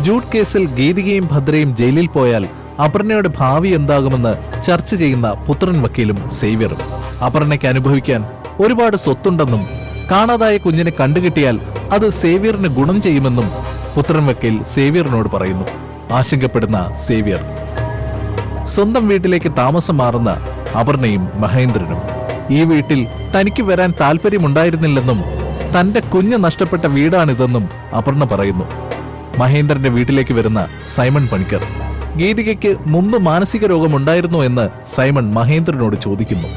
Jude കേസിൽ ഗീതികയും ഭദ്രയും ജയിലിൽ പോയാൽ അപർണയുടെ ഭാവി എന്താകുമെന്ന് ചർച്ച ചെയ്യുന്ന പുത്രൻ വക്കീലും സേവ്യറും. അപർണയ്ക്ക് അനുഭവിക്കാൻ ഒരുപാട് സ്വത്തുണ്ടെന്നും കാണാതായ കുഞ്ഞിനെ കണ്ടുകിട്ടിയാൽ അത് സേവ്യറിന് ഗുണം ചെയ്യുമെന്നും പുത്രൻ വക്കീൽ സേവ്യറിനോട് പറയുന്നു. ആശങ്കപ്പെടുന്ന സേവ്യർ. സ്വന്തം വീട്ടിലേക്ക് താമസം മാറുന്ന അപർണയും മഹേന്ദ്രനും. ഈ വീട്ടിൽ തനിക്ക് വരാൻ താല്പര്യമുണ്ടായിരുന്നില്ലെന്നും തന്റെ കുഞ്ഞ് നഷ്ടപ്പെട്ട വീടാണിതെന്നും അപർണ പറയുന്നു. മഹേന്ദ്രന്റെ വീട്ടിലേക്ക് വരുന്ന സൈമൺ പണിക്കർ. ഗീതികയ്ക്ക് മുമ്പ് മാനസിക രോഗമുണ്ടായിരുന്നോ എന്ന് സൈമൺ മഹേന്ദ്രനോട് ചോദിക്കുന്നു.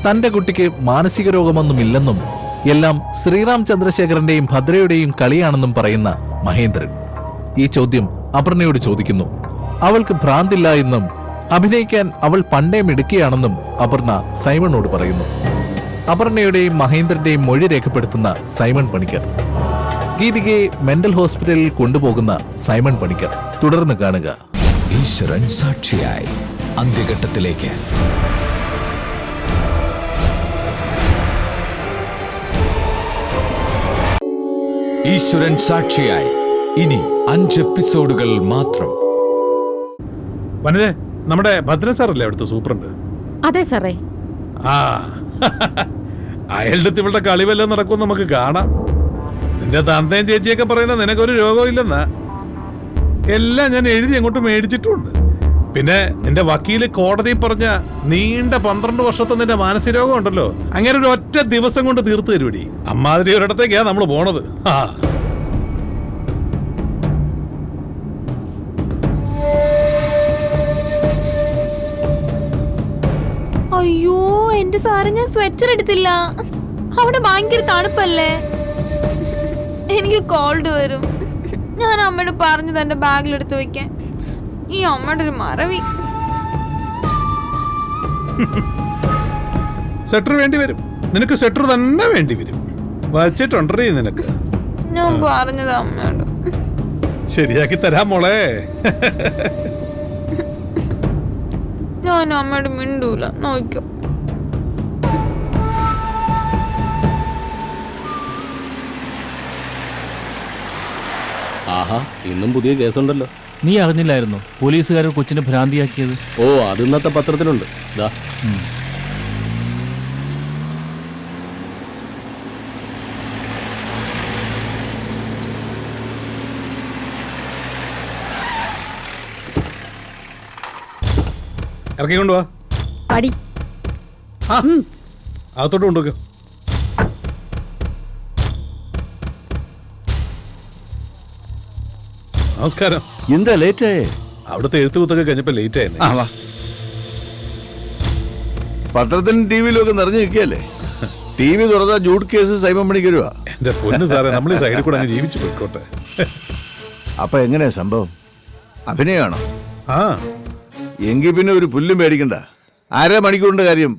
തന്റെ കുട്ടിക്ക് മാനസിക രോഗമൊന്നുമില്ലെന്നും എല്ലാം ശ്രീറാം ചന്ദ്രശേഖരന്റെയും ഭദ്രയുടെയും കളിയാണെന്നും പറയുന്ന മഹേന്ദ്രൻ ഈ ചോദ്യം അപർണയോട് ചോദിക്കുന്നു. അവൾക്ക് ഭ്രാന്തില്ല എന്നും അഭിനയിക്കാൻ അവൾ പണ്ടേ മിടുക്കിയാണെന്നും അപർണ സൈമണോട് പറയുന്നു. അപർണയുടെയും മഹേന്ദ്രന്റെയും മൊഴി രേഖപ്പെടുത്തുന്ന സൈമൺ പണിക്കർ. ഗീതികയെ മെന്റൽ ഹോസ്പിറ്റലിൽ കൊണ്ടുപോകുന്ന സൈമൺ പണിക്കർ. തുടർന്ന് കാണുക. ഈശ്വരൻ സാക്ഷിയായി അന്ത്യഘട്ടത്തിലേക്ക്. ഈശ്വരൻ സാക്ഷിയായി ഇനി 5 എപ്പിസോഡുകൾ മാത്രം. വനിതേ, നമ്മുടെ ഭദ്രൻ സാറല്ലേ അവിടുത്തെ സൂപ്രണ്ട്? അതെ സാറേ. ആ അയാളുടെ ഇവളുടെ കളി വല്ലതും നടക്കും നമുക്ക് കാണാം. നിന്റെ തന്തയും ചേച്ചിയൊക്കെ പറയുന്ന നിനക്കൊരു രോഗവും ഇല്ലെന്നാ. എല്ലാം ഞാൻ എഴുതി അങ്ങോട്ട് മേടിച്ചിട്ടുണ്ട്. പിന്നെ നിന്റെ വക്കീല് കോടതിയിൽ പറഞ്ഞ നീണ്ട 12 വർഷത്തെ നിന്റെ മാനസിക രോഗം ഉണ്ടല്ലോ, അങ്ങനെ ഒരു ഒറ്റ ദിവസം കൊണ്ട് തീർത്തു തരുവടി. അമ്മാതിരി ഒരിടത്തേക്കാ നമ്മൾ പോണത്. അയ്യോ എന്റെ സാറ്, ഞാൻ സ്വെറ്റർ എടുത്തില്ല. അവിടെ ഭയങ്കര തണുപ്പല്ലേ, എനിക്ക് കോൾഡ് വരും. ഞാൻ അമ്മയോട് പറഞ്ഞു തന്റെ ബാഗിലെടുത്ത് വെക്കാൻ. ഈ അമ്മയുടെ ഒരു മറവി. സെറ്റർ വേണ്ടി വരും നിനക്ക്, സെറ്റർ തന്നെ വേണ്ടി വരും. വച്ചിട്ടുണ്ടേ നിനക്ക്. ഞാൻ പറഞ്ഞത് അമ്മയോട്. ശരിയാക്കി തരാം മോളെ. ഞാൻ അമ്മയോട് മിണ്ടൂല, നോക്കോ. ആഹാ, ഇന്നും പുതിയ കേസുണ്ടല്ലോ. നീ അറിഞ്ഞില്ലായിരുന്നു പോലീസുകാർ കൊച്ചിനെ ഭ്രാന്തിയാക്കിയത്? ഓ, അത് ഇന്നത്തെ പത്രത്തിലുണ്ട്. ദാ ഇറക്കി കൊണ്ടുവാ. അടി അകത്തോട്ട് കൊണ്ടുവെക്കോ. നമസ്കാരം. എന്താ ലേറ്റായേ? അവിടുത്തെ എഴുത്തുകുത്തൊക്കെ കഴിഞ്ഞപ്പോ ലേറ്റ് ആയിരുന്നു. പത്രത്തിലും ടി വിയിലും ഒക്കെ നിറഞ്ഞു നിൽക്കുകയല്ലേ? ടി വി തുറന്നാ ജൂഡ് കേസ് സൈമൺ പണിക്കരുവാ. എന്റെ പൊന്ന് സാറേ, നമ്മൾ ഈ സൈഡിൽ കൂടെ അങ്ങ് ജീവിച്ചു പോയിക്കോട്ടെ. അപ്പൊ എങ്ങനെയാ സംഭവം? അഭിനയമാണോ? ആ, എങ്കിൽ പിന്നെ ഒരു പുല്ലും പേടിക്കണ്ട. 1/2 മണിക്കൂറിന്റെ കാര്യം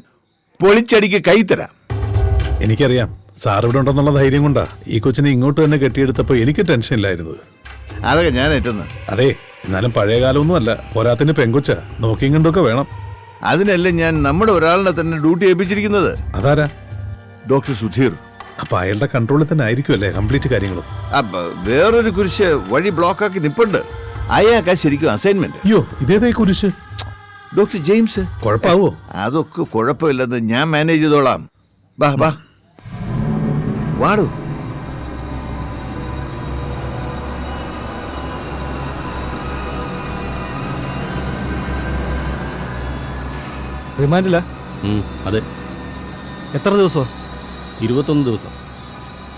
പൊളിച്ചടിക്ക് കൈ തരാം. എനിക്കറിയാം സാർ ഇവിടെ ഉണ്ടെന്നുള്ള ധൈര്യം കൊണ്ടാ ഈ കൊച്ചിനെ ഇങ്ങോട്ട് തന്നെ കെട്ടിയെടുത്തപ്പോ എനിക്ക് ടെൻഷൻ ഇല്ലായിരുന്നത്. അതൊക്കെ ഞാൻ ഏറ്റുന്നു. അതെ, എന്നാലും പഴയ കാലമൊന്നും അല്ല. പോരാത്തിന് പെങ്കൊച്ച നോക്കിയും കണ്ടൊക്കെ വേണം. അതിനല്ലേ ഞാൻ നമ്മുടെ ഒരാളിനെ തന്നെ ഡ്യൂട്ടി ഏൽപ്പിച്ചിരിക്കുന്നത്. അതാരാ? ഡോക്ടർ സുധീർ. അപ്പൊ അയാളുടെ കൺട്രോളിൽ തന്നെ ആയിരിക്കുമല്ലേ കംപ്ലീറ്റ് കാര്യങ്ങളും? അപ്പൊ വേറൊരു കുരിശ് വഴി ബ്ലോക്കാക്കി നിപ്പുണ്ട്. അയാൾക്കാ ശരിക്കും അസൈൻമെന്റ്. അയ്യോ, ഇതേതായി കുരിശ്? Doctor James. കുഴപ്പാവോ? അതൊക്കെ കുഴപ്പമില്ലെന്ന് ഞാൻ മാനേജ് ചെയ്തോളാം. ബാ ബാ വാടൂ. റിമാൻഡില്ല? അതെ. എത്ര ദിവസം? 21 ദിവസം.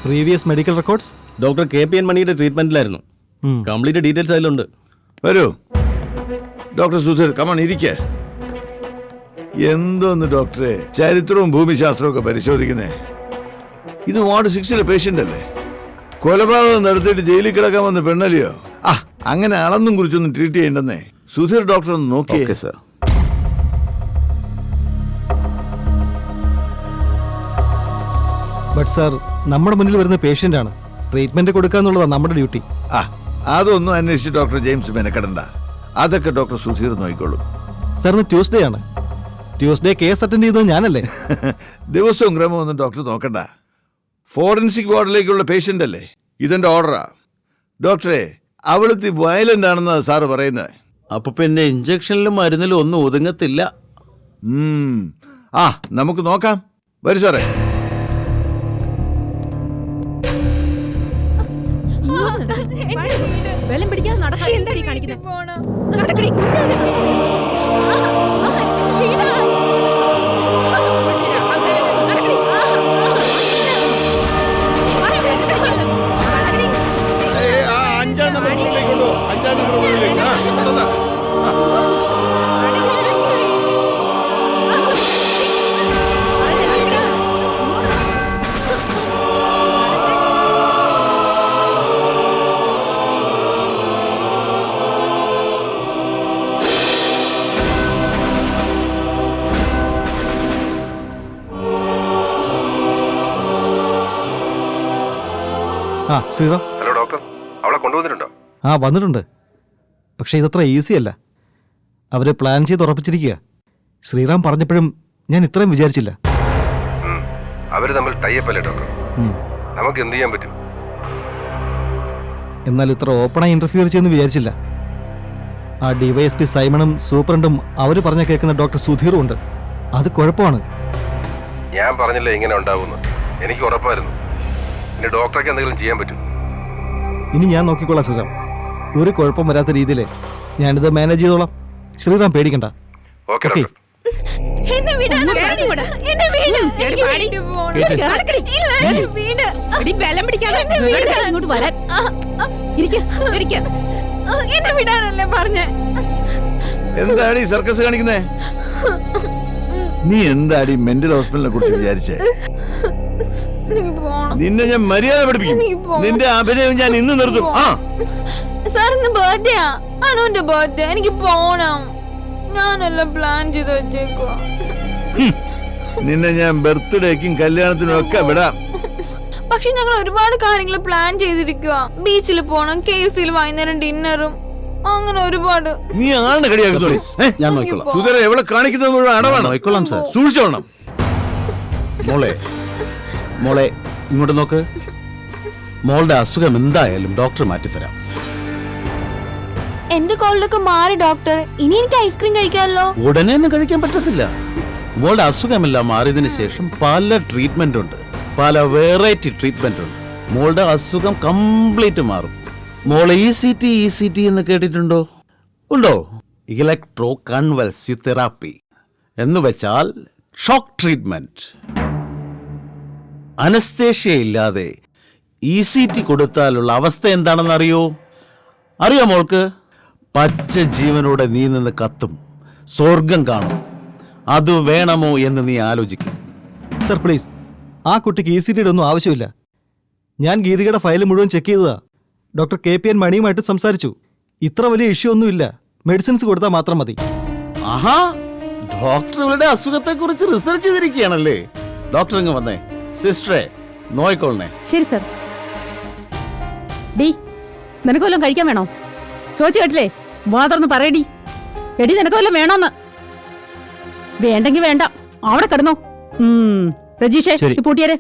Previous medical records? Doctor KPN മണിയുടെ ട്രീറ്റ്മെന്റിലായിരുന്നു. കംപ്ലീറ്റ് ഡീറ്റെയിൽസ് അതിലുണ്ട്. വരൂ ഡോക്ടർ സുധീർ, കമൺ ഇരിക്കേ. എന്തോന്ന് ഡോക്ടറെ ചരിത്രവും ഭൂമിശാസ്ത്രവും ഒക്കെ പരിശോധിക്കുന്നേ? ഇത് വാർഡ് 6-ലെ പേഷ്യന്റ് അല്ലേ? കൊലപാതകം നടത്തിയിട്ട് ജയിലിൽ കിടക്കാൻ വന്ന പെണ്ണല്ലയോ? അങ്ങനെ അളന്നും കുറിച്ചൊന്നും ട്രീറ്റ് ചെയ്യണ്ടെന്നേ. സുധീർ ഡോക്ടർ ഒന്ന് നോക്കിയേ. സർ. ബട്ട് സാർ, നമ്മുടെ മുന്നിൽ വരുന്ന പേഷ്യന്റ് ആണ്. ട്രീറ്റ്മെന്റ് കൊടുക്കുക എന്നുള്ളതാണ് നമ്മുടെ ഡ്യൂട്ടി. അതൊന്നും അന്വേഷിച്ച് ഡോക്ടർ ജെയിംസ് മെനക്കെടണ്ട. അതൊക്കെ ഡോക്ടർ സുധീർ നോക്കിക്കോളും. സാറിന് ട്യൂസ്ഡേ ആണ്. ട്യൂസ്ഡേ കേസ് അറ്റൻഡ് ചെയ്തത് ഞാനല്ലേ? ദിവസവും ക്രമമൊന്നും ഡോക്ടർ നോക്കണ്ട. ഫോറൻസിക് വാർഡിലേക്കുള്ള പേഷ്യന്റ് അല്ലേ? ഇതെന്റെ ഓർഡറാ. ഡോക്ടറെ, അവളത്തി വയലന്റ് ആണെന്നാ സാറ് പറയുന്നത്. അപ്പൊ പിന്നെ ഇഞ്ചക്ഷനിലും മരുന്നിലും ഒന്നും ഒതുങ്ങത്തില്ല. ആ നമുക്ക് നോക്കാം. വരൂ സാറേ. വെള്ളം പിടിക്കാതെ നടക്കാൻ എന്താടി കാണിക്കുന്നത്? നടക്കടി. അഞ്ചാം നമ്പർ റൂമിലേക്ക് കൊണ്ടോ. അഞ്ചാം നമ്പർ റൂമിലേക്ക്. ആ ശ്രീറാം. ഹലോ ഡോക്ടർ, അവളെ കൊണ്ടുവന്നിട്ടുണ്ടോ? ആ വന്നിട്ടുണ്ട്. പക്ഷേ ഇതത്ര ഈസി അല്ല. അവർ പ്ലാൻ ചെയ്ത് ഉറപ്പിച്ചിരിക്കുക. ശ്രീറാം പറഞ്ഞപ്പോഴും ഞാൻ ഇത്രയും വിചാരിച്ചില്ല. അവർ തമ്മിൽ ടൈപ്പ് അല്ലേ ഡോക്ടർ? നമുക്ക് എന്ത് ചെയ്യാൻ പറ്റും? എന്നാൽ ഇത്ര ഓപ്പണായി ഇന്റർഫിയർ ചെയ്യുമെന്ന് വിചാരിച്ചില്ല. ആ ഡിവൈഎസ്പി സൈമണും സൂപ്രണ്ടും അവർ പറഞ്ഞ കേൾക്കുന്ന ഡോക്ടർ സുധീറും ഉണ്ട്. അത് കുഴപ്പമാണ്. ഞാൻ പറഞ്ഞില്ല ഇങ്ങനെ ഉണ്ടാവുമെന്ന്. എനിക്ക് ഉറപ്പായിരുന്നു. ഇനി ഡോക്ടർക്ക് എന്തെങ്കിലും ചെയ്യാൻ പറ്റും. ഇനി ഞാൻ നോക്കിക്കോളാം ശ്രീറാം. ഒരു കുഴപ്പം വരാത്ത രീതിയിൽ ഞാനിത് മാനേജ് ചെയ്തോളാം. ശ്രീറാം പേടിക്കണ്ട. Okay okay. ഡോക്ടർ. എന്നെ വിടാൻ എന്നെ വീട് എനിക്ക് വീട്ടിൽ പോണം. ഇല്ല, എന്നെ വീട്. വെള്ളം പിടിക്കാതെ ഇങ്ങോട്ട് വരാൻ. എന്നെ വിടാനല്ലേ പറഞ്ഞേ. എന്താടി സർക്കസ് കാണിക്കുന്നേ? നീ എന്താടി മെന്റൽ ഹോസ്പിറ്റലിനെ കുറിച്ച് വിചാരിച്ചേ? എനിക്ക് പോണം. നിന്നെ ഞാൻ മര്യാദ പഠിപ്പിക്കും. നിന്റെ അഭിനയം ഞാൻ ഇന്ന് നിർത്തും. ആ സാർ ഇന്ന് ബർത്ത്ഡേയാ. അനുവിന്റെ ബർത്ത്ഡേ. എനിക്ക് പോണം. ഞാനെല്ലാം പ്ലാൻ ചെയ്ത് വെച്ചേക്കുവാ. നിന്നെ ഞാൻ ബർത്ത്ഡേക്കും കല്യാണത്തിനും ഒക്കെ വിടാം. പക്ഷെ ഞങ്ങൾ ഒരുപാട് കാര്യങ്ങൾ പ്ലാൻ ചെയ്തിരിക്കുക. ബീച്ചിൽ പോണം, KFC-യിൽ വൈകുന്നേരം ഡിന്നറും, അങ്ങനെ ഒരുപാട്. നീ ആളുടെ കടിയാക്കത്തോളി. ഞാൻ നോക്കിക്കോളാം. സുധീര എവിടെ കാണിക്കുന്നത് മുഴുവൻ അടവാണ്. നോക്കിക്കോളാം സാർ. സൂക്ഷിച്ചോളണം. മോളെ ഇങ്ങോട്ട് നോക്ക്. മോളുടെ അസുഖം എന്തായാലും ഡോക്ടർ മാറ്റിത്തരാം. എന്റെ കോളിലൊക്കെ മാറി ഡോക്ടർ. ഇനി എനിക്ക് ഐസ്ക്രീം കഴിക്കാമല്ലോ. ഉടനെ ഒന്നും കഴിക്കാൻ പറ്റത്തില്ല. മോളുടെ അസുഖമെല്ലാം മാറിയതിനു ശേഷം പല ട്രീറ്റ്മെന്റ് ഉണ്ട്, പല വെറൈറ്റി ട്രീറ്റ്മെന്റ് ഉണ്ട്. മോളുടെ അസുഖം കംപ്ലീറ്റ് മാറും. മോളെ ECT എന്ന് കേട്ടിട്ടുണ്ടോ? ഉണ്ടോ? ഇലക്ട്രോ കൺവൽസീവ് തെറാപ്പി എന്ന് വെച്ചാൽ ഷോക്ക് ട്രീറ്റ്മെന്റ്. അനസ്തേഷ്യ ഇല്ലാതെ ECT കൊടുത്താലുള്ള അവസ്ഥ എന്താണെന്ന് അറിയോ മോൾക്ക്? പച്ച ജീവനോടെ നീ നിന്ന് കത്തും, സ്വർഗം കാണും. അത് വേണമോ എന്ന് നീ ആലോചിക്കും. സർ പ്ലീസ്, ആ കുട്ടിക്ക് ECT ഒന്നും ആവശ്യമില്ല. ഞാൻ ഗീതികയുടെ ഫയൽ മുഴുവൻ ചെക്ക് ചെയ്തതാ. ഡോക്ടർ KPN മണിയുമായിട്ട് സംസാരിച്ചു. ഇത്ര വലിയ ഇഷ്യൂ ഒന്നുമില്ല. മെഡിസിൻസ് കൊടുത്താൽ മാത്രം മതി. ആഹാ, ഡോക്ടർ ഇവളുടെ അസുഖത്തെക്കുറിച്ച് റിസർച്ച് ചെയ്തിരിക്കുകയാണല്ലേ. ഡോക്ടർ ഇങ്ങ് വന്നേ. സിസ്റ്ററെ നോയിക്കോളണേ. ശരി സർ. ഡി, നിനക്ക് വല്ലതും കഴിക്കാൻ വേണോ? ചോദിച്ചു കേട്ടില്ലേ? വാതർന്ന് പറയടി. എടി, നിനക്ക് വല്ലതും വേണോന്ന്? വേണ്ടെങ്കി വേണ്ട, അവിടെ കിടന്നോ. രജീഷേ, ശരി. പൂട്ടിയാരെ.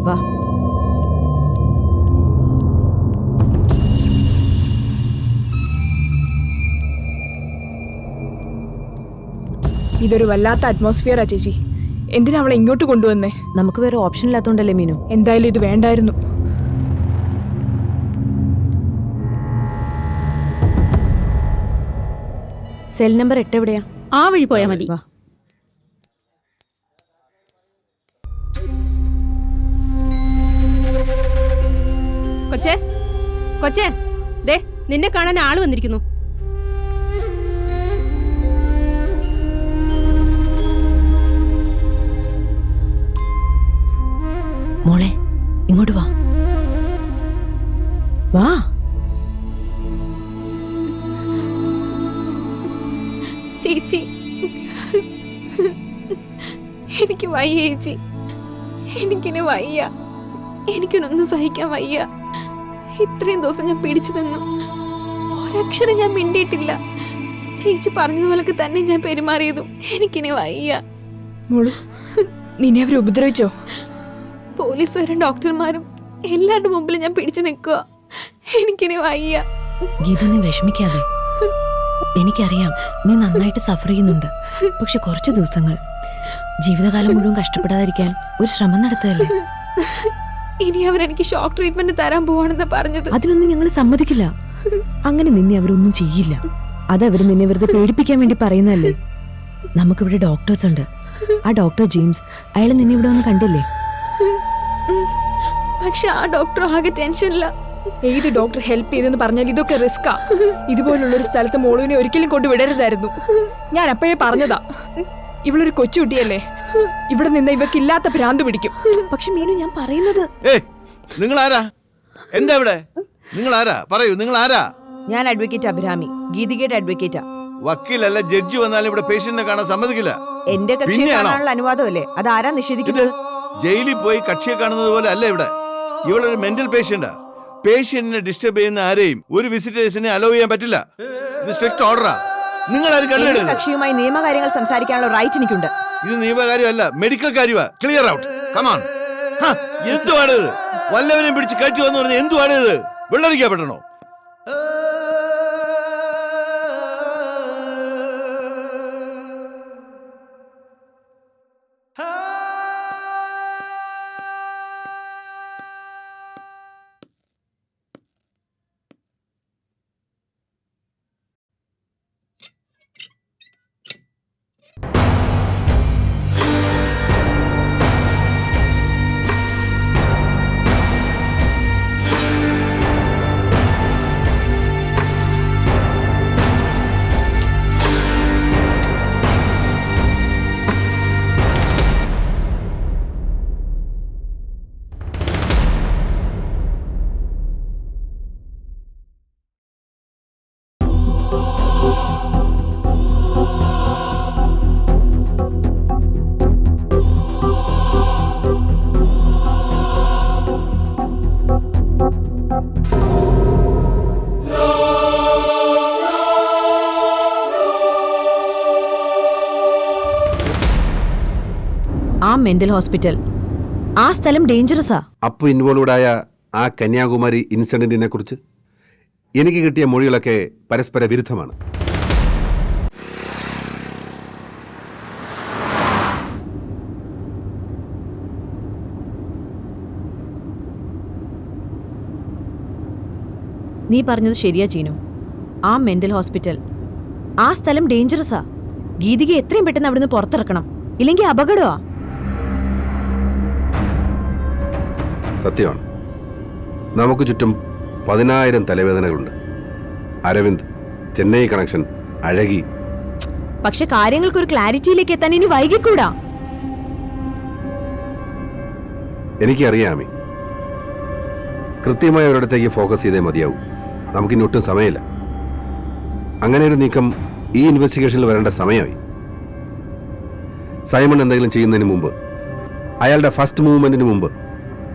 വാ. ഇതൊരു വല്ലാത്ത അറ്റ്മോസ്ഫിയറാ ചേച്ചി. എന്തിനാ അവളെ ഇങ്ങോട്ട് കൊണ്ടുവന്നേ? നമുക്ക് വേറെ ഓപ്ഷൻ ഇല്ലാത്തോണ്ടല്ലേ മീനു. എന്തായാലും ഇത് വേണ്ടായിരുന്നു. സെൽ നമ്പർ 8 എവിടെയാ? ആ വഴി പോയാ മതി. കൊച്ചേ കൊച്ചേ ദേ നിന്നെ കാണാൻ ആള് വന്നിരിക്കുന്നു. മോളെ ഇങ്ങോട്ട് വാ വാ. ചേച്ചി എനിക്ക് വയ്യ ചേച്ചി, എനിക്കിനി വയ്യ, എനിക്കിനൊന്നും സഹിക്കാൻ വയ്യ. ഇത്രയും ദിവസം ഞാൻ പിടിച്ചു നിന്നു, ഒരക്ഷരം ഞാൻ മിണ്ടിയിട്ടില്ല. ചേച്ചി പറഞ്ഞതുപോലൊക്കെ തന്നെ ഞാൻ പെരുമാറിയതും. എനിക്കിനി വയ്യ. മോളു, നിന്നെ അവർ ഉപദ്രവിച്ചോ? പോലീസുകാരും ഡോക്ടർമാരും എല്ലാവരുടെ മുമ്പിൽ ഞാൻ പിടിച്ചു നിൽക്കുക. എനിക്കിനി വയ്യ. ഗീത, നീ വിഷമിക്കാതെ. എനിക്കറിയാം നീ നന്നായിട്ട് സഫർ ചെയ്യുന്നുണ്ട്. പക്ഷെ കുറച്ച് ദിവസങ്ങൾ, ജീവിതകാലം മുഴുവൻ കഷ്ടപ്പെടാതിരിക്കാൻ ഒരു ശ്രമം നടത്തുകയല്ലേ. ഇനി അവരെനിക്ക് ഷോക്ക് ട്രീറ്റ്മെന്റ് തരാൻ പോവാണെന്ന് പറഞ്ഞത്. അതിനൊന്നും ഞങ്ങൾ സമ്മതിക്കില്ല. അങ്ങനെ നിന്നെ അവരൊന്നും ചെയ്യില്ല. അതവര് നിന്നെ വെറുതെ പേടിപ്പിക്കാൻ വേണ്ടി പറയുന്നതല്ലേ. നമുക്കിവിടെ ഡോക്ടേഴ്സ് ഉണ്ട്. ആ ഡോക്ടർ ജെയിംസ്, അയാൾ നിന്നെ ഇവിടെ ഒന്ന് കണ്ടില്ലേ? പക്ഷെ ആ ഡോക്ടർ ആകെ ടെൻഷനില്ല. ഏത് ഡോക്ടർ ഹെൽപ്പ് ചെയ്തെന്ന് പറഞ്ഞാൽ ഇതൊക്കെ റിസ്കാ. ഇതുപോലുള്ളൊരു സ്ഥലത്ത് മോളുവിനെ ഒരിക്കലും കൊണ്ടുവിടരുതായിരുന്നു. ഞാൻ അപ്പോഴേ പറഞ്ഞതാ, ഇവളൊരു കൊച്ചുകുട്ടിയല്ലേ, ഇവിടെ നിന്ന് ഇവക്കില്ലാത്ത ഭ്രാന്ത് പിടിക്കും. പക്ഷെ മീനു, ഞാൻ പറയുന്നത്. നിങ്ങൾ ആരാ? എന്താ ഇവിടെ? നിങ്ങൾ ആരാ? പറയൂ, നിങ്ങൾ ആരാ? ഞാൻ അഡ്വക്കേറ്റ് അഭിരാമി, ഗീതികയുടെ അഡ്വക്കേറ്റാ. വക്കീലല്ല, ജഡ്ജി വന്നാലും ഇവിടെ പേഷ്യന്റിനെ കാണാൻ സമ്മതിക്കില്ല. എന്റെ കക്ഷിയെ കാണാനുള്ള അനുവാദമല്ലേ, അതാരാ നിഷേധിക്കുന്നത്? ജയിലിൽ പോയി കക്ഷിയെ കാണുന്നത് പോലെ അല്ല ഇവിടെ. ഇവളൊരു മെന്റൽ പേഷ്യന്റാ. പേഷ്യന്റിനെ ഡിസ്റ്റർബ് ചെയ്യുന്ന ആരെയും ഒരു വിസിറ്റേഴ്സിനെ അലോ ചെയ്യാൻ പറ്റില്ല. ഇത് സ്ട്രിക്റ്റ് ഓർഡറാ. നിങ്ങൾ ആരും കണ്ടില്ല. കക്ഷിയുമായി നിയമകാര്യങ്ങൾ സംസാരിക്കാനുള്ള റൈറ്റ് എനിക്കുണ്ട്. ഇത് നിയമകാര്യമല്ല, മെഡിക്കൽ കാര്യമാ. Clear out. കമാൺ. എന്തുവാണ് ഇത്? വല്ലവരെയും പിടിച്ച് കഴിച്ചു എന്ന് പറഞ്ഞാൽ എന്തുവാണ് ഇത്? വെള്ളരിക്കപ്പെടണോ? ആ മെന്റൽ ഹോസ്പിറ്റൽ, ആ സ്ഥലം ഡേഞ്ചറസാ. അപ്പു ഇൻവോൾവ്ഡായ ആ കന്യാകുമാരി ഇൻസിഡന്റിനെ കുറിച്ച് എനിക്ക് കിട്ടിയ മൊഴികളൊക്കെ പരസ്പര വിരുദ്ധമാണ്. നീ പറഞ്ഞത് ശരിയാ ചീനു. ആ മെന്റൽ ഹോസ്പിറ്റൽ, ആ സ്ഥലം ഡേഞ്ചറസാ. ഗീതികയെ എത്രയും പെട്ടെന്ന് അവിടുന്ന് പുറത്തിറക്കണം, ഇല്ലെങ്കിൽ അപകടമാ. സത്യമാണ്. നമുക്ക് ചുറ്റും 10,000 തലവേദനകളുണ്ട്. അരവിന്ദ്, ചെന്നൈ കണക്ഷൻ, അഴകി. പക്ഷെ കാര്യങ്ങൾക്കൊരു ക്ലാരിറ്റിയിലേക്ക് എത്താൻ ഇനി വൈകിക്കൂടാ. എനിക്കറിയാമേ, കൃത്യമായ ഒരിടത്തേക്ക് ഫോക്കസ് ചെയ്തേ മതിയാവും. നമുക്കിനി ഒട്ടും സമയമില്ല. അങ്ങനെ ഒരു നീക്കം ഈ ഇൻവെസ്റ്റിഗേഷനിൽ വരേണ്ട സമയമായി. സൈമൺ എന്തെങ്കിലും ചെയ്യുന്നതിന് മുമ്പ്, അയാളുടെ ഫസ്റ്റ് മൂവ്മെന്റിന് മുമ്പ്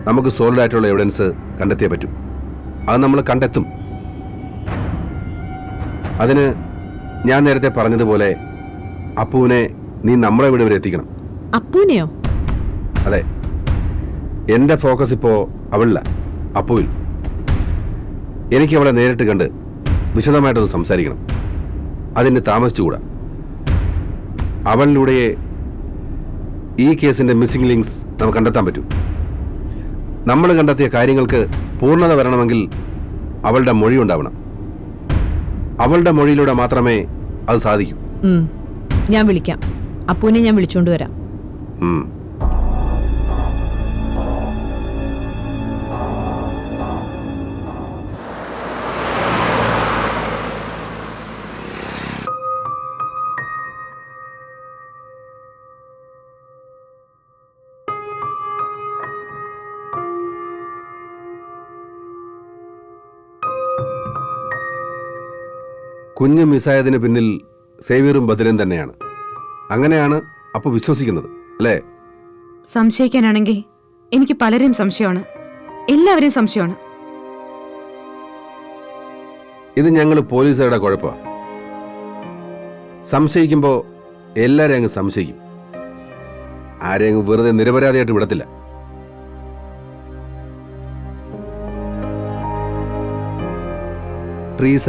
നമുക്ക് സോളിഡ് ആയിട്ടുള്ള എവിഡൻസ് കണ്ടെത്തിയേ പറ്റൂ. അത് നമ്മൾ കണ്ടെത്തും. അതിന് ഞാൻ നേരത്തെ പറഞ്ഞതുപോലെ അപ്പുവിനെ നീ നമ്മളെ വീട് വരെ എത്തിക്കണം. അപ്പൂനെയോ? അതെ, എൻ്റെ ഫോക്കസ് ഇപ്പോൾ അവളില്ല, അപ്പുവിൽ. എനിക്ക് അവളെ നേരിട്ട് കണ്ട് വിശദമായിട്ടൊന്ന് സംസാരിക്കണം. അതിന് താമസിച്ചുകൂടാ. അവളിലൂടെ ഈ കേസിൻ്റെ മിസ്സിംഗ് ലിങ്ക്സ് നമുക്ക് കണ്ടെത്താൻ പറ്റൂ. നമ്മൾ കണ്ടെത്തിയ കാര്യങ്ങൾക്ക് പൂർണ്ണത വരണമെങ്കിൽ അവളുടെ മൊഴി ഉണ്ടാവണം. അവളുടെ മൊഴിയിലൂടെ മാത്രമേ അത് സാധിക്കൂ. ഞാൻ വിളിക്കാം, അപ്പൂനെ ഞാൻ വിളിച്ചോണ്ട് വരാം. കുഞ്ഞ് മിസ്സായതിന് പിന്നിൽ സേവ്യറും ഭദ്രയും തന്നെയാണ്. അങ്ങനെയാണ് അപ്പു വിശ്വസിക്കുന്നത്, അല്ലേ? സംശയിക്കാനാണെങ്കിൽ എനിക്ക് പലരെയും സംശയമാണ്, എല്ലാവരെയും സംശയമാണ്. ഇത് ഞങ്ങൾ പോലീസുകാരുടെ കുഴപ്പമാണ്. സംശയിക്കുമ്പോൾ എല്ലാവരെയും അങ്ങ് സംശയിക്കും. ആരെയും അങ്ങ് വെറുതെ നിരപരാധിയായിട്ട് വിടത്തില്ല. ട്രീസ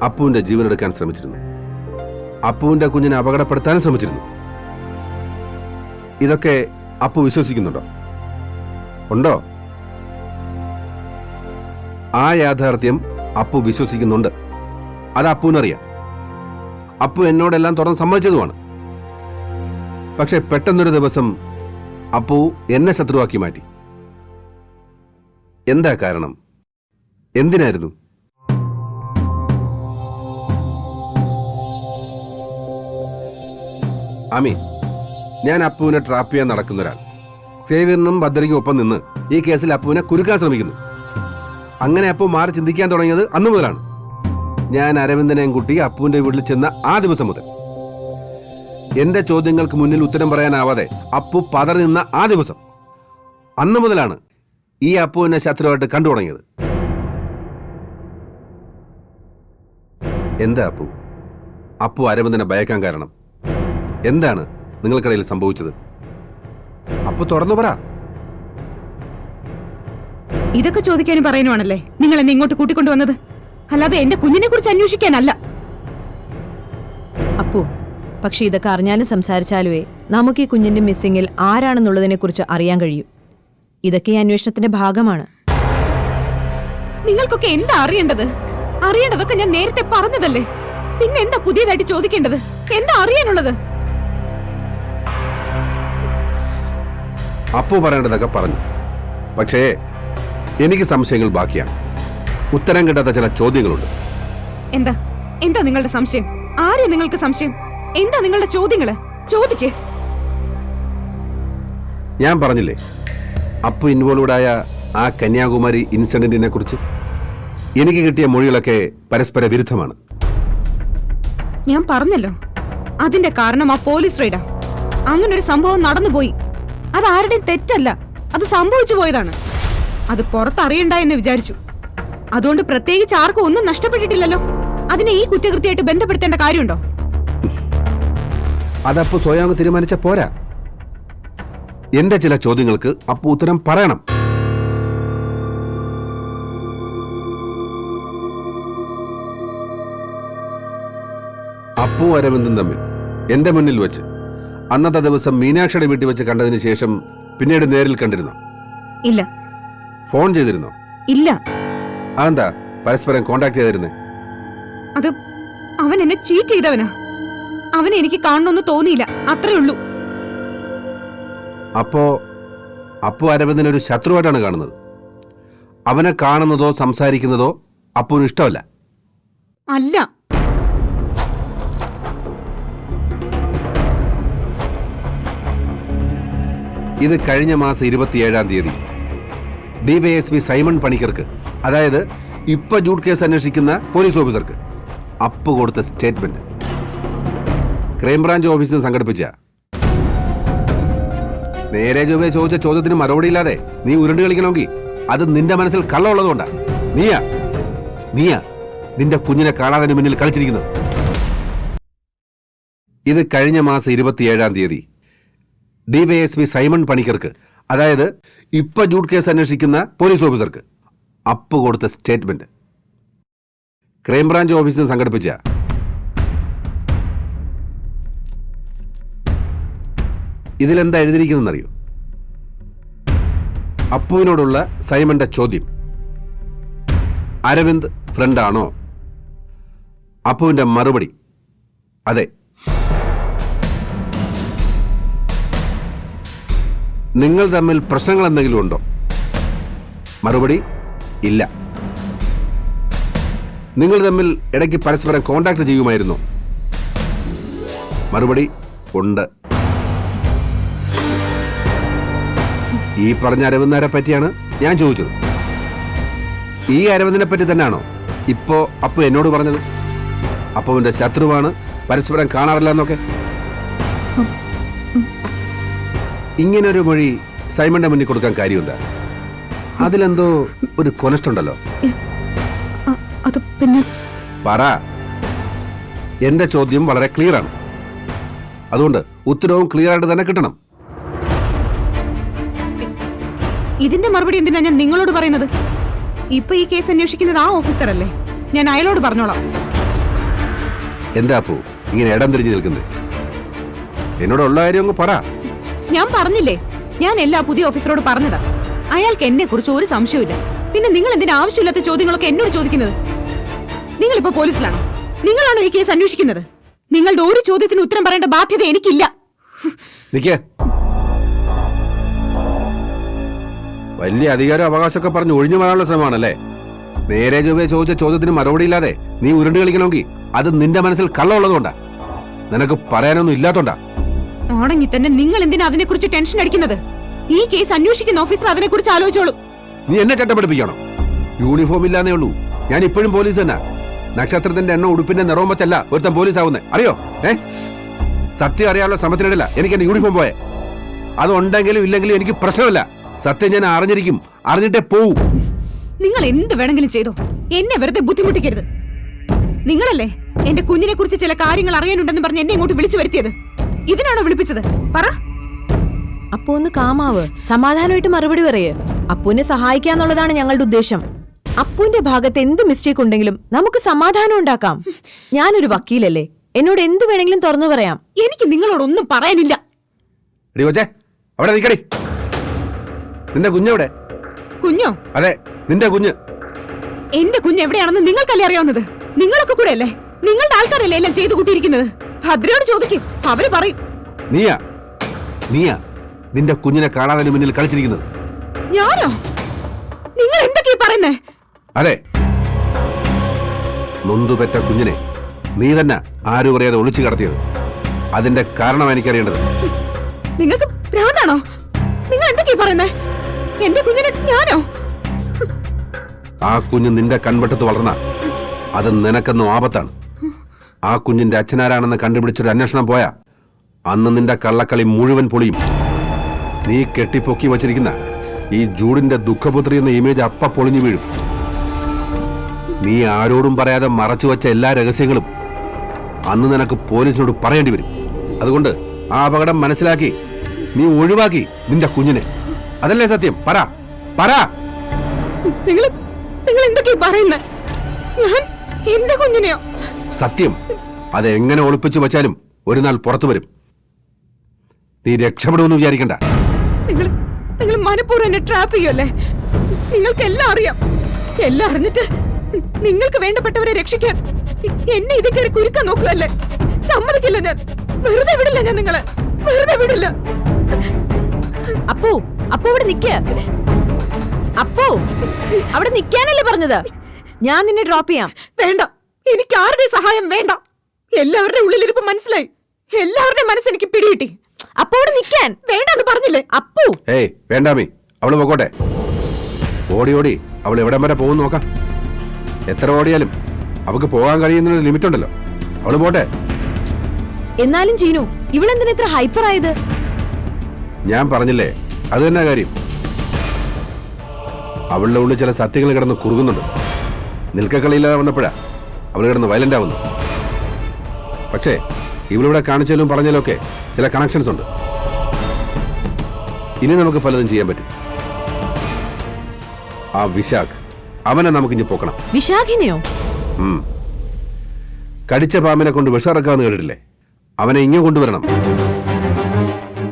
അപ്പുവിന്റെ ജീവനെടുക്കാൻ ശ്രമിച്ചിരുന്നു. അപ്പുവിന്റെ കുഞ്ഞിനെ അപകടപ്പെടുത്താനും ശ്രമിച്ചിരുന്നു. ഇതൊക്കെ അപ്പു വിശ്വസിക്കുന്നുണ്ടോ? ഉണ്ടോ? ആ യാഥാർത്ഥ്യം അപ്പു വിശ്വസിക്കുന്നുണ്ട്. അത് അപ്പുവിനറിയാം. അപ്പു എന്നോടെല്ലാം തുറന്ന് സമ്മതിച്ചതുമാണ്. പക്ഷെ പെട്ടെന്നൊരു ദിവസം അപ്പു എന്നെ ശത്രുവാക്കി മാറ്റി. എന്താ കാരണം? എന്തിനായിരുന്നു? ആമി, ഞാൻ അപ്പുവിനെ ട്രാപ്പ് ചെയ്യാൻ നടക്കുന്ന ഒരാൾ. സേവ്യറിനും ഭദ്രയ്ക്കും ഒപ്പം നിന്ന് ഈ കേസിൽ അപ്പുവിനെ കുരുക്കാൻ ശ്രമിക്കുന്നു. അങ്ങനെ അപ്പു മാറി ചിന്തിക്കാൻ തുടങ്ങിയത് അന്നു മുതലാണ്. ഞാൻ അരവിന്ദനെയും കുട്ടി അപ്പുവിന്റെ വീട്ടിൽ ചെന്ന ആ ദിവസം മുതൽ. എന്റെ ചോദ്യങ്ങൾക്ക് മുന്നിൽ ഉത്തരം പറയാനാവാതെ അപ്പു പതറി നിന്ന ആ ദിവസം, അന്നു മുതലാണ് ഈ അപ്പുവിനെ ശത്രുവായിട്ട് കണ്ടു തുടങ്ങിയത്. എന്താ അപ്പു അരവിന്ദനെ ഭയക്കാൻ കാരണം? എന്താണ് നിങ്ങൾക്കിടയിൽ സംഭവിച്ചത്? അപ്പു തുറന്നു പറ. ഇതൊക്കെ ചോദിക്കാനും പറയാനുമാണല്ലേ നിങ്ങൾ എന്നെ ഇങ്ങോട്ട് കൂട്ടിക്കൊണ്ടുവന്നത്, അല്ലാതെ എന്റെ കുഞ്ഞിനെ കുറിച്ച് അന്വേഷിക്കാനല്ല. അപ്പു, പക്ഷെ ഇതൊക്കെ അറിഞ്ഞാലും സംസാരിച്ചാലുവേ നമുക്ക് ഈ കുഞ്ഞിന്റെ മിസ്സിങ്ങിൽ ആരാണെന്നുള്ളതിനെ കുറിച്ച് അറിയാൻ കഴിയും. ഇതൊക്കെ ഈ അന്വേഷണത്തിന്റെ ഭാഗമാണ്. നിങ്ങൾക്കൊക്കെ എന്താ അറിയേണ്ടത്? അറിയേണ്ടതൊക്കെ ഞാൻ നേരത്തെ പറഞ്ഞതല്ലേ. പിന്നെ എന്താ പുതിയതായിട്ട് ചോദിക്കേണ്ടത്? എന്താ അറിയാനുള്ളത്? അപ്പു പറയേണ്ടതൊക്കെ പറഞ്ഞു. പക്ഷേ എനിക്ക് സംശയങ്ങൾ ബാക്കിയാണ്. ഉത്തരം കിട്ടാത്ത ചില ചോദ്യങ്ങളുണ്ട്. എന്താ എന്താ നിങ്ങളുടെ സംശയം? ആരെയാ നിങ്ങൾക്ക് സംശയം? എന്താ നിങ്ങളുടെ ചോദ്യങ്ങള്? ചോദിക്കേ. ഞാൻ പറഞ്ഞില്ലേ അപ്പു ഇൻവോൾവ്ഡായ ആ കന്യാകുമാരി ഇൻസിഡന്റിനെ കുറിച്ച്. എനിക്ക് കിട്ടിയ മൊഴികളൊക്കെ പരസ്പര വിരുദ്ധമാണ്. ഞാൻ പറഞ്ഞല്ലോ, അതിന്റെ കാരണം ആ പോലീസ് റെയ്ഡാ. അങ്ങനൊരു സംഭവം നടന്നുപോയി. അത് ആരുടെയും തെറ്റല്ല, അത് സംഭവിച്ചു പോയതാണ്. അത് പുറത്തറിയണ്ട എന്ന് വിചാരിച്ചു. അതുകൊണ്ട് പ്രത്യേകിച്ച് ആർക്കും ഒന്നും നഷ്ടപ്പെട്ടിട്ടില്ലല്ലോ. അതിനെ ഈ കുറ്റകൃത്യമായിട്ട് ബന്ധപ്പെടുത്തേണ്ട കാര്യമുണ്ടോ? അതപ്പു സ്വയം തീരുമാനിച്ച പോരാ. എന്റെ ചില ചോദ്യങ്ങൾക്ക് അപ്പു ഉത്തരം പറയണം. അപ്പു അരവിന്ദൻ തമ്മിൽ എന്റെ മുന്നിൽ വെച്ച് അന്നത്തെ ദിവസം മീനാക്ഷിയുടെ വീട്ടിൽ വെച്ച് കണ്ടതിന് ശേഷം പിന്നീട് നേരിൽ കണ്ടിരുന്നോ? ഇല്ല. ഫോൺ ചെയ്തിരുന്നോ? ഇല്ല. അതെന്താ പരസ്പരം കോണ്ടാക്ട് ചെയ്തിരുന്നേ? അത് അവൻ എന്നെ ചീറ്റ് ചെയ്തവനാ. അവനെ എനിക്ക് കാണണമെന്ന് തോന്നിയില്ല, അത്രേ ഉള്ളൂ. അപ്പു അരവിന്ദനെ ഒരു ശത്രുവായിട്ടാണ് കാണുന്നത്. അവനെ കാണുന്നതോ സംസാരിക്കുന്നതോ അപ്പുവിന് ഇഷ്ടമല്ല. അല്ല. ഇത് കഴിഞ്ഞ മാസം 27-ാം തീയതി ഡിവൈഎസ്പി സൈമൺ പണിക്കർക്ക്, അതായത് ഇപ്പൊ ജൂഡ് കേസ് അന്വേഷിക്കുന്ന പോലീസ് ഓഫീസർക്ക് അപ്പു കൊടുത്ത സ്റ്റേറ്റ്മെന്റ് ക്രൈംബ്രാഞ്ച് ഓഫീസിൽ നിന്ന് സംഘടിപ്പിച്ച. നേരെ ചൊവ്വേ ചോദിച്ച ചോദ്യത്തിന് മറുപടിയില്ലാതെ നീ ഉരുണ്ട് കളിക്കണമെങ്കിൽ അത് നിന്റെ മനസ്സിൽ കള്ളമുള്ളതുകൊണ്ടാ. നീയാ നിന്റെ കുഞ്ഞിനെ കാണാതിന് മുന്നിൽ കളിച്ചിരിക്കുന്നത്. ഇത് കഴിഞ്ഞ മാസം 27-ാം തീയതി ഡിവൈഎസ്പി സൈമൺ പണിക്കർക്ക്, അതായത് ഇപ്പൊ ജൂഡ് കേസ് അന്വേഷിക്കുന്ന പോലീസ് ഓഫീസർക്ക് അപ്പു കൊടുത്ത സ്റ്റേറ്റ്മെന്റ് ക്രൈംബ്രാഞ്ച് ഓഫീസിൽ നിന്ന് സംഘടിപ്പിച്ച. ഇതിലെന്താ എഴുതിയിരിക്കുന്നറിയോ? അപ്പുവിനോടുള്ള സൈമന്റെ ചോദ്യം, അരവിന്ദ് ഫ്രണ്ടാണോ? അപ്പുവിന്റെ മറുപടി, അതെ. നിങ്ങൾ തമ്മിൽ പ്രശ്നങ്ങൾ എന്തെങ്കിലും ഉണ്ടോ? മറുപടി, ഇല്ല. നിങ്ങൾ തമ്മിൽ ഇടയ്ക്ക് പരസ്പരം കോണ്ടാക്ട് ചെയ്യുമായിരുന്നോ? മറുപടി, ഉണ്ട്. ഈ പറഞ്ഞ അരവിന്ദനെ പറ്റിയാണ് ഞാൻ ചോദിച്ചത്. ഈ അരവിന്ദനെ പറ്റി തന്നെയാണോ ഇപ്പോ അപ്പു എന്നോട് പറഞ്ഞത്? അപ്പുവിന്റെ ശത്രുവാണ്, പരസ്പരം കാണാറില്ല എന്നൊക്കെ. ഇങ്ങനെ ഒരു മൊഴി സൈമന്റെ മുന്നിൽ കൊടുക്കാൻ കാര്യമില്ല. അതിലെന്തോ ഒരു കൊനഷ്ടുണ്ടല്ലോ. അത് പിന്നെ പറ. എന്റെ ചോദ്യം വളരെ ക്ലിയർ ആണ്, അതുകൊണ്ട് ഉത്തരവും ക്ലിയർ ആയിട്ട് തന്നെ കിട്ടണം. ഇതിന്റെ മറുപടി എന്തിനാ ഞാൻ നിങ്ങളോട് പറയുന്നത്? ഇപ്പൊ ഈ കേസ് അന്വേഷിക്കുന്നത് ആ ഓഫീസർ അല്ലേ, ഞാൻ അയാളോട് പറഞ്ഞോളാം. എന്താ അപ്പു ഇങ്ങനെ ഇടം തിരിഞ്ഞു നിൽക്കുന്നത്? എന്നോടുള്ള കാര്യം അങ്ങ് പറ. ഞാൻ പറഞ്ഞില്ലേ, ഞാൻ എല്ലാ പുതിയ ഓഫീസറോട് പറഞ്ഞതാ. അയാൾക്ക് എന്നെ കുറിച്ച് ഒരു സംശയമില്ല. പിന്നെ നിങ്ങൾ എന്തിനാ ആവശ്യമില്ലാത്ത ചോദ്യങ്ങളൊക്കെ എന്നോട് ചോദിക്കുന്നത്? നിങ്ങളിപ്പോ പോലീസിലാണോ? നിങ്ങളാണോ ഈ കേസ് അന്വേഷിക്കുന്നത്? നിങ്ങളുടെ ഒരു ചോദ്യത്തിന് ഉത്തരം പറയേണ്ട ബാധ്യത എനിക്കില്ല. വലിയ അധികാരം അവകാശമൊക്കെ പറഞ്ഞ് ഒഴിഞ്ഞു മാറാനുള്ള ശ്രമമാണല്ലേ? നേരെ ചൊവ്വേ ചോദിച്ച ചോദ്യത്തിന് മറുപടി ഇല്ലാതെ നീ ഉരുണ്ട് കളിക്കണമെങ്കിൽ അത് നിന്റെ മനസ്സിൽ കള്ളമുള്ളതുകൊണ്ടാ, നിനക്ക് പറയാനൊന്നും ഇല്ലാത്തോണ്ടാ. ആണെങ്കിൽ തന്നെ നിങ്ങൾ എന്തിനാ അതിനെക്കുറിച്ച് ടെൻഷൻ അടിക്കുന്നത്? ഈ കേസ് അന്വേഷിക്കുന്ന ഓഫീസർ അതിനെക്കുറിച്ച് ആലോചിച്ചോളൂ. നീ എന്നെ ചട്ടം പഠിപ്പിക്കണോ? യൂണിഫോം ഇല്ലാന്നേ ഉള്ളൂ, ഞാൻ ഇപ്പോഴും പോലീസ് തന്നെ. നക്ഷത്രത്തിന്റെ എണ്ണ ഉടുപ്പിന്റെ നിറവും വെച്ചല്ല ഒരുത്തൻ പോലീസ് ആവുന്നേ, അറിയോ? സത്യം അറിയാനുള്ള ശ്രമത്തിനിടയില്ല എനിക്ക് എന്റെ യൂണിഫോം പോയെ. അതുണ്ടെങ്കിലും ഇല്ലെങ്കിലും എനിക്ക് പ്രശ്നമില്ല. സത്യം ഞാൻ അറിഞ്ഞിരിക്കും, അറിഞ്ഞിട്ടേ പോവൂ. നിങ്ങൾ എന്ത് വേണമെങ്കിലും ചെയ്തോ, എന്നെ വെറുതെ ബുദ്ധിമുട്ടിക്കരുത്. നിങ്ങളല്ലേ എന്റെ കുഞ്ഞിനെ കുറിച്ച് ചില കാര്യങ്ങൾ അറിയാനുണ്ടെന്ന് പറഞ്ഞ് എന്നെ ഇങ്ങോട്ട് വിളിച്ചു വരുത്തിയത്? ഇതിനാണോ വിളിപ്പിച്ചത്? പറ. അപ്പോ ഒന്ന് കാമാവ്, സമാധാനമായിട്ട് മറുപടി പറയേ. അപ്പുവിനെ സഹായിക്കാന്നുള്ളതാണ് ഞങ്ങളുടെ ഉദ്ദേശം. അപ്പുവിന്റെ ഭാഗത്ത് എന്ത് മിസ്റ്റേക്ക് ഉണ്ടെങ്കിലും നമുക്ക് സമാധാനം ഉണ്ടാക്കാം. ഞാനൊരു വക്കീലല്ലേ, എന്നോട് എന്ത് വേണമെങ്കിലും തുറന്നു പറയാം. എനിക്ക് നിങ്ങളോടൊന്നും പറയാനില്ല. അവിടെ നിൽക്കടി. നിന്റെ കുഞ്ഞെവിടെ? കുഞ്ഞോ? അതെ, നിന്റെ കുഞ്ഞ്. എന്റെ കുഞ്ഞ് എവിടെയാണെന്ന് നിങ്ങൾക്കല്ലേ അറിയാവുന്നത്? നിങ്ങളൊക്കെ കൂടെ അല്ലേ, നിങ്ങളുടെ ആൾക്കാരല്ലേ എല്ലാം ചെയ്തു കൂട്ടിയിരിക്കുന്നത്? ഭദ്രയോട് ചോദിക്കും, അവര് പറയും. നീയാ നിന്റെ കുഞ്ഞിനെ കാണാതെ മുന്നിൽ കളിച്ചിരിക്കുന്നത്. ഞാനോ? നിങ്ങൾ എന്തൊക്കെയാ പറയുന്നേ? അതെ, നൊന്തുപെറ്റ കുഞ്ഞിനെ നീ തന്നെ ആരും അറിയാതെ ഒളിച്ചു കടത്തിയത്. അതിന്റെ കാരണം എനിക്കറിയേണ്ടത്. നിങ്ങൾക്ക് ഭ്രാന്താണോ? നിങ്ങൾ എന്തൊക്കെയാ പറയുന്നേ? എന്റെ കുഞ്ഞിനെ ഞാനോ? ആ കുഞ്ഞ് നിന്റെ കൺവെട്ടത്ത് വളർന്ന അത് നിനക്കെന്നും ആപത്താണ്. ആ കുഞ്ഞിന്റെ അച്ഛനാരാണെന്ന് കണ്ടുപിടിച്ചൊരു അന്വേഷണം പോയാ അന്ന് നിന്റെ കള്ളക്കളി മുഴുവൻ പൊളിയും. നീ കെട്ടിപ്പൊക്കി വച്ചിരിക്കുന്ന ഈ ജൂഡിന്റെ ദുഃഖപുത്രി എന്ന ഇമേജ് അപ്പ പൊളിഞ്ഞു വീഴും. നീ ആരോടും പറയാതെ മറച്ചു വെച്ച എല്ലാ രഹസ്യങ്ങളും അന്ന് നിനക്ക് പോലീസിനോട് പറയേണ്ടി വരും. അതുകൊണ്ട് ആ അപകടം മനസ്സിലാക്കി നീ ഒഴിവാക്കി നിന്റെ കുഞ്ഞിനെ. അതല്ലേ സത്യം? പറ പറ. നിങ്ങൾ എന്തൊക്കെയാ പറയുന്നേ? ഞാൻ എന്റെ കുഞ്ഞിനെയോ? സത്യം. അത് എങ്ങനെ ഒളിപ്പിച്ചു വെച്ചാലും ഒരു നാൾ പുറത്തു വരും. നീ രക്ഷപ്പെടുമെന്ന് വിചാരിക്കണ്ട. നിങ്ങൾ മനഃപൂർവ്വം എന്നെ ട്രാപ്പ് ചെയ്യല്ലേ? നിങ്ങൾക്ക് എല്ലാം അറിയാം. എല്ലാം അറിഞ്ഞിട്ട് നിങ്ങൾക്ക് വേണ്ടപ്പെട്ടവരെ രക്ഷിക്കാൻ എന്നെ ഇത് കയറി കുരുക്കാൻ നോക്കുകയല്ലേ? സമ്മതിക്കില്ല ഞാൻ. വെറുതെ വിടില്ല ഞാൻ നിങ്ങളെ, വെറുതെ വിടില്ല. അപ്പു, അപ്പു ഇവിടെ നിക്ക. അപ്പു, അവിടെ നിക്കാനല്ലേ പറഞ്ഞത്? ഞാൻ നിന്നെ ഡ്രോപ്പ് ചെയ്യാം. വേണ്ട, എനിക്ക് ആരുടെ സഹായം വേണ്ട. എല്ലാവരുടെ ഉള്ളിലിരിപ്പ് മനസ്സിലായി. എല്ലാവരുടെയും മനസ്സെനിക്ക് പിടികിട്ടി. അപ്പു അവിടെ നിക്കാൻ വേണ്ടെന്ന് പറഞ്ഞില്ലേ? അപ്പു വേണ്ടാമേ, അവള് പോകോട്ടെ. ഓടി ഓടി അവൾ എവിടം വരെ പോകും നോക്കാം. എത്ര ഓടിയാലും അവക്ക് പോകാൻ കഴിയുന്നൊരു ലിമിറ്റ് ഉണ്ടല്ലോ. അവള് പോട്ടെ. എന്നാലും ചീനു, ഇവളെന്തിനാ ഇത്ര ഹൈപ്പർ ആയത്? ഞാൻ പറഞ്ഞില്ലേ, അത് തന്നെ കാര്യം. അവളുടെ ഉള്ളിൽ ചില സത്യങ്ങൾ കിടന്ന് കുറുകുന്നുണ്ട്. നിൽക്കക്കളിയില്ലാതെ വന്നപ്പോഴാ അവൾ കിടന്ന് വയലന്റ് ആവുന്നു. പക്ഷേ ഇവളിവിടെ കാണിച്ചാലും പറഞ്ഞാലും ഒക്കെ ചില കണക്ഷൻസ് ഉണ്ട്. ഇനി നമുക്ക് പലതും ചെയ്യാൻ പറ്റും. ആ വിശാഖ്, അവനെ നമുക്ക് ഇനി പോക്കണം. വിശാഖിനെയോ? കടിച്ച പാമ്പിനെ കൊണ്ട് വിഷം കേട്ടിട്ടില്ലേ? അവനെ ഇങ്ങനെ കൊണ്ടുവരണം.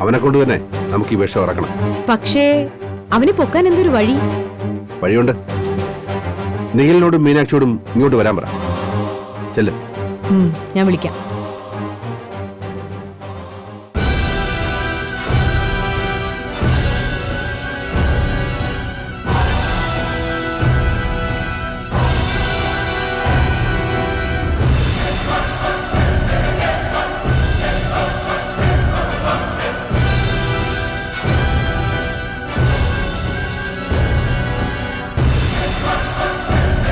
അവനെ കൊണ്ട് തന്നെ നമുക്ക് ഈ വിഷം ഇറക്കണം. പക്ഷേ അവന് പൊക്കാൻ എന്തൊരു വഴി? വഴിയുണ്ട്. നിഖിലിനോടും മീനാക്ഷിയോടും ഇങ്ങോട്ട് വരാൻ പറ. ചെല്ല്. ഞാൻ വിളിക്കാം.